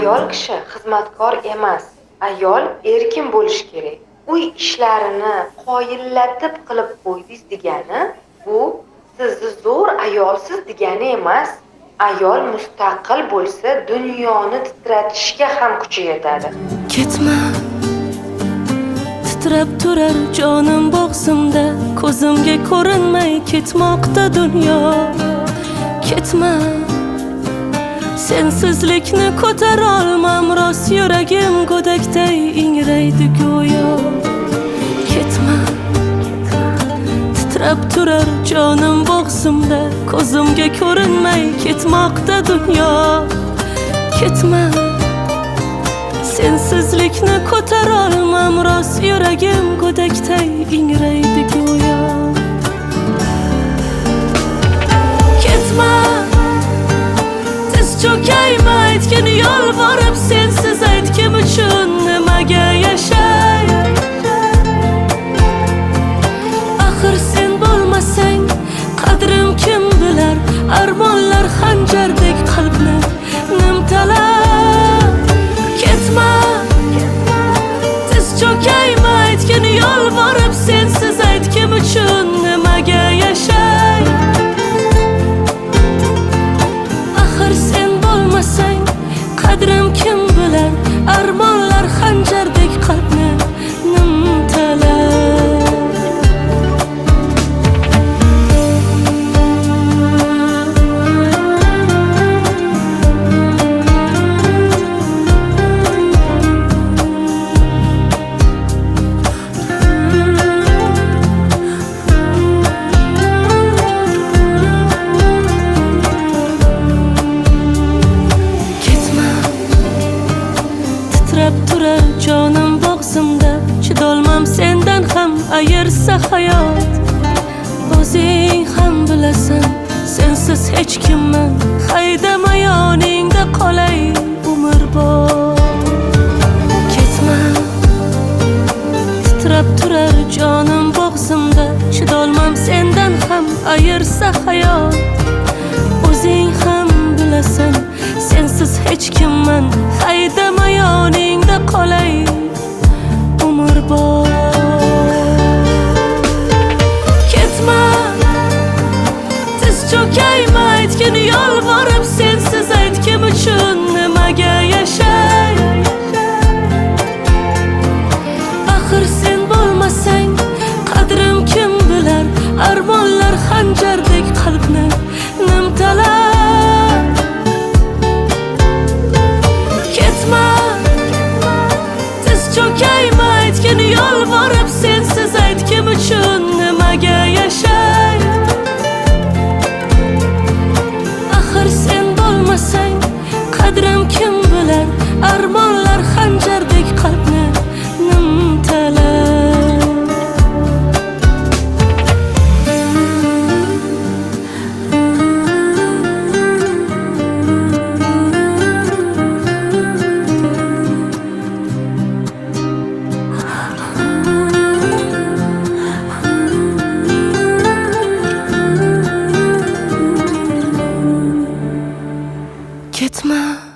Ayol kishi xizmatkor emas. Ayol erkin bo'lishi kerak. Uy ishlarini qoyillatib qilib qo'ydingiz degani bu sizni zo'r ayolsiz degani emas. Ayol mustaqil bo'lsa, dunyoni titratishga ham kuchi yetadi. Ketma, titrab turar jonim bo'g'zimda, ko'zimga ko'rinmay ketmoqda dunyo. Ketma, sensizlikni ko'tara olmam, rost yuragim go'dakday ingraydi go'yo. Ketma, titrab turar jonim bo'g'zimda, ko'zimga ko'rinmay ketmoqda dunyo. Ketma, sensizlikni ko'tara olmam, rost yuragim go'dakday ingraydi go'yo. Ketma, tiz cho'kayma, aytgin yolvorib, sensiz aytgim uchun nimaga yashay? Axir sen bo'lmasang qadrim kim bilar? Armonlar xanjardek qalbni nimtalar. Ketma, tiz cho'kayma, aytgin yolvorib, sensiz aytgim uchun nimaga yashay? Axir sen bo'lmasang qadrim kim bilar? Armonlar xanjardek qalbni nimtalar. Titrab turar jonim bo'g'zimda, chidolmam sendan ham ayirsa hayot. O'zing ham bilasan, sensiz hech kimman, haydama yoningda qolay umrbod. Ketma, titrab turar jonim bo'g'zimda, chidolmam sendan ham ayirsa hayot. O'zing ham bilasan, sensiz hech kimman, haydama yoningda qolay umrbod. Ketma, tiz cho'kayma, aytgin yolvorib, sensiz aytgim uchun nimaga yashay? Axir sen bo'lmasang qadrim kim bilar? Armonlar xanjardek qalbni nimtalar. Ketma, tiz cho'kayma, aytgin yolvorib, sensiz aytgim uchun nimaga yashay? Axir sen bo'lmasang qadrim kim bilar? Armonlar xanjardek qalbni nimtalar. Ketma.